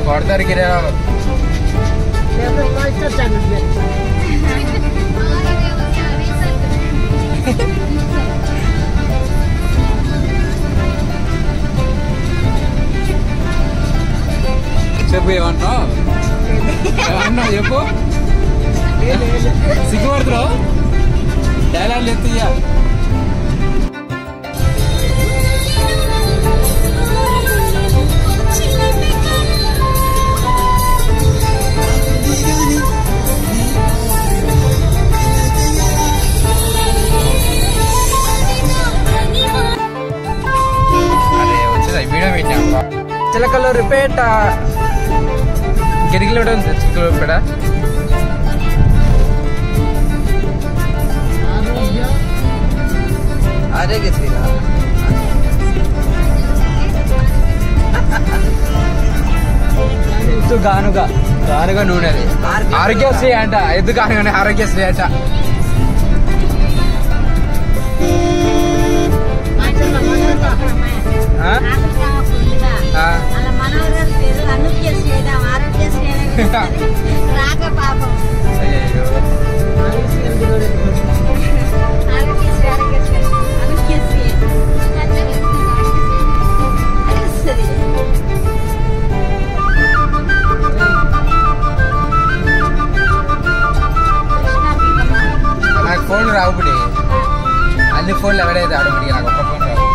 पड़तार गिरे చెప్పు ఏమన్నా చెప్పు సిగ్గుపడుతున్నావు డైలాగ్ ఎత్తుయ్యా చిలకలూరిపేట గిరిగిలోడ చిలకలూరిపేట ఆరోగ్యశ్రీ ఎద్దు గానుగా నూనె అది ఆరోగ్యశ్రీ అంట ఎద్దు గానుగానే ఆరోగ్యశ్రీ అంట నాకు ఫోన్ రావు ఇప్పుడు అన్ని ఫోన్లు ఎవరైతే ఆడబడి నాకు ఒక్క ఫోన్ రావు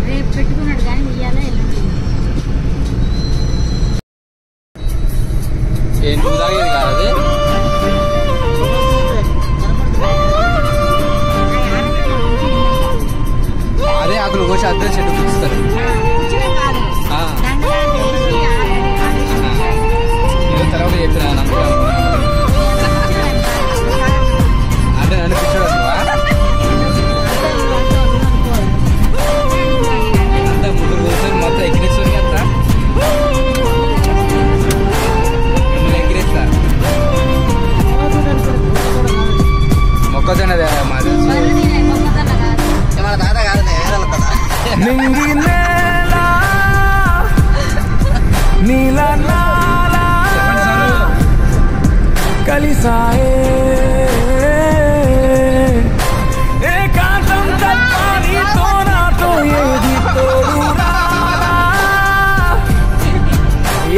రేపు పెట్టుకున్నాడు కానీ ఇయ్యాల ఏం తాగేది కాదు అదే ఆకులు కోసి అద్దె చెట్టు పిలుస్తారు తర్వాత చెప్పిన అంటే నన్ను పిచ్చాడు అంతా ముగ్గురు కూర్చొని మొత్తం ఎక్కిరిస్తుంది అంతా మిమ్మల్ని ఎక్కిరిస్తా మొక్కజొన్న మా తాత కాదు నీలా కలిసాయే ఏకాంతం తప్ప నీతో నాతో ఏది తోడురా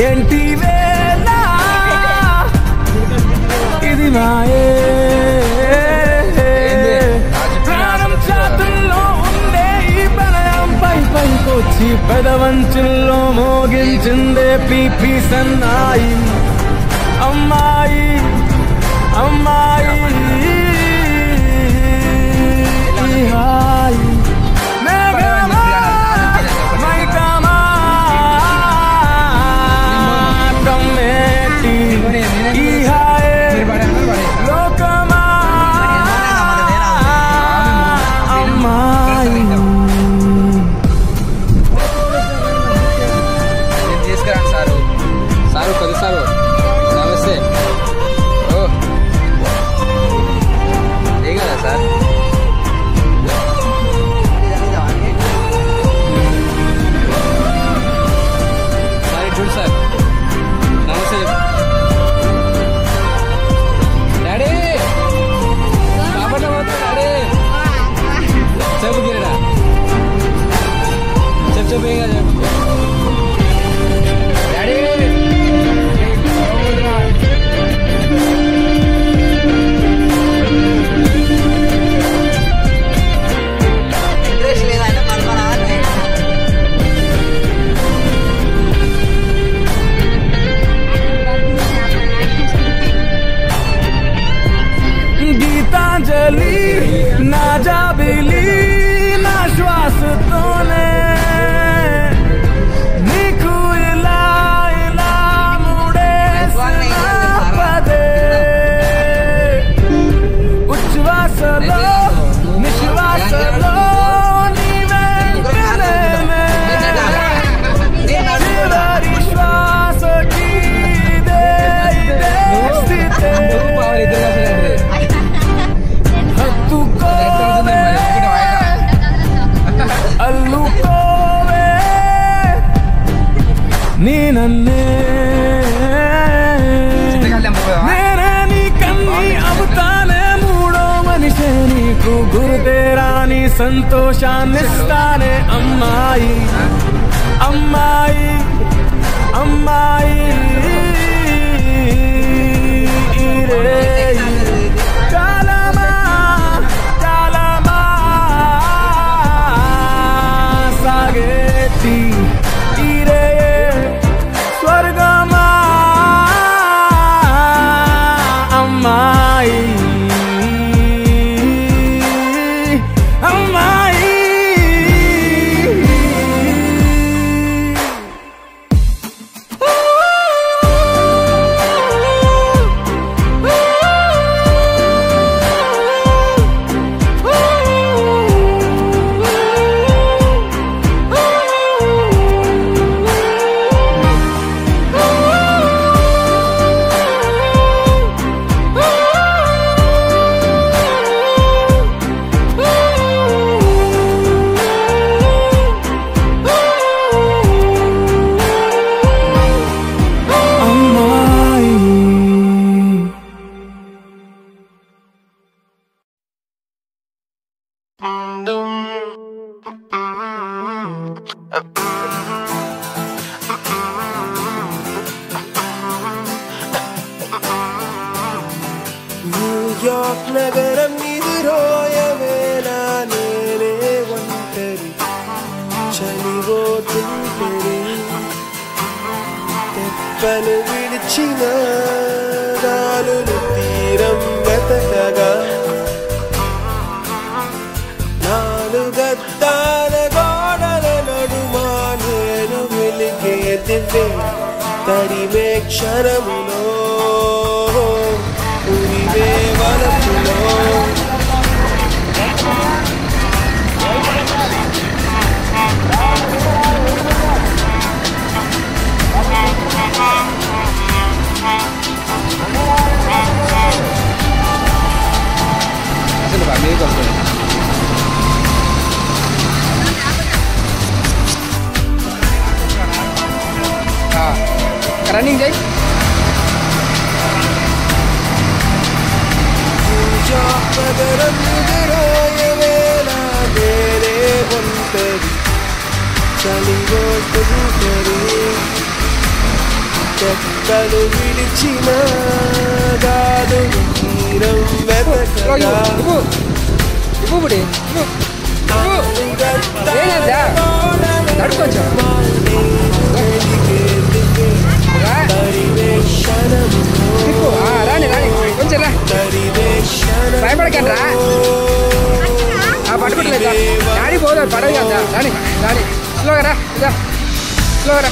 ఏంటి వేళ ఇది మాయే ప్రాణం చేతుల్లో ఉండే ఈ బలయం పైకొచ్చి పెదవంచుల్లో మోగించిందే పీపీ సన్నాయి అమ్మాయి అమ్మాయి హాయి మేఘమా మైకమా కమ్మేటి ఈ హాయే లోకమా అమ్మాయి తీసుకురండి సారు కొద్ది సారు నమస్తే సార్ చూడు సార్ నమస్తే డాడీ డాడీ చెప్పు గిరిడా చెప్పు డాడీ गीतांजलि ना जाबिली ना श्वास तोने నీ నన్నే నేనే నీ కన్ని అవుతానే మూడో మనిషే నీకు గురుతేరాని సంతోషాన్నిస్తానే అమ్మాయి అమ్మాయి అమ్మాయి కాలమా కాలమా సాగేటి ఈరే స్వర్గమా అమ్మాయి అమ్మాయి న్యూయార్క్ నగరం ఎదురోయవేళ నేనే ఒంటరి చలిపోతుంటరి తెప్పలు విడిచిన గాలులు తీరం వెతకగా నాలుగద్దాల గోడల నడుమా నేను వెలిగే దివ్వే తరిమే క్షణములో ఉరివే వలపులో అసలు మీకు వస్తుంది రన్నింగ్ చేయి నగరం ఎదురోయవేళ నేనే ఒంటరి చలిపోతుంటరి చెక్కలు విడిచిన గాలులు తీరం వెతకగా రాని రాని కొంచెం రా భయపడకండి రా పట్టుకోట్లేదు డాడీ పోదు పడదు కదా రాని రాని స్లోగా రా ఇదా స్లోగా రా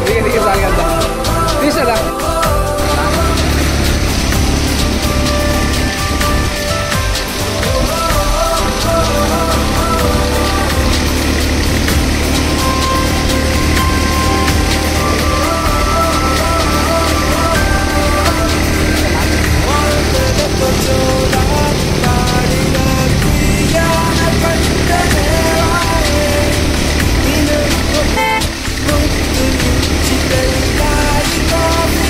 దిగ దిగ చాలు కదా తీసేదా చికల్ కాడి కాఫీ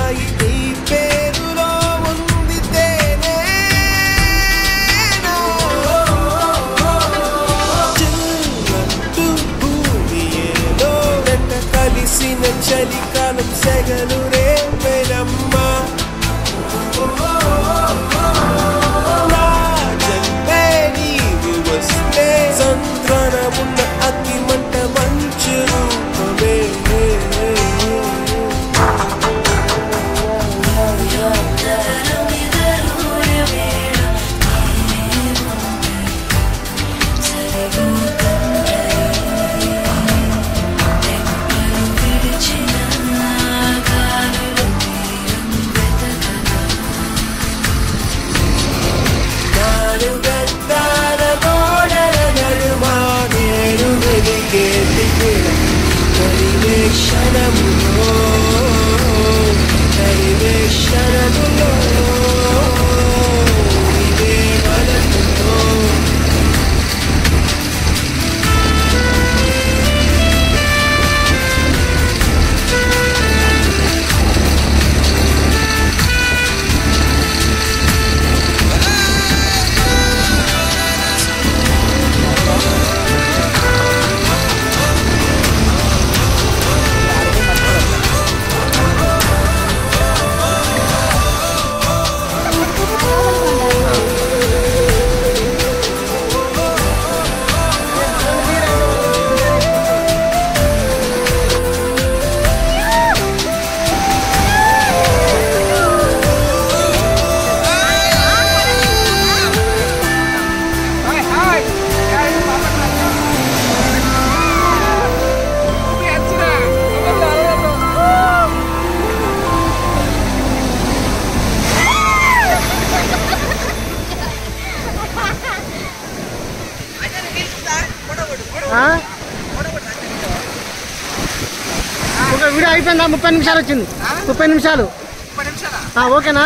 హాయి నీ పేరులో ఉంది తేనే చిల్లంటూ భూమి ఏదో వెంట కలిసిన చలికాలం సెగలు రేపెనమ్మా రాజంపే నీవు వస్తే సంద్రనమున్న అగ్గిమంట మంచు రూపమే ఒక వీడియో అయిపోయిందా? 30 నిమిషాలు వచ్చింది. 30 నిమిషాలు ఓకేనా?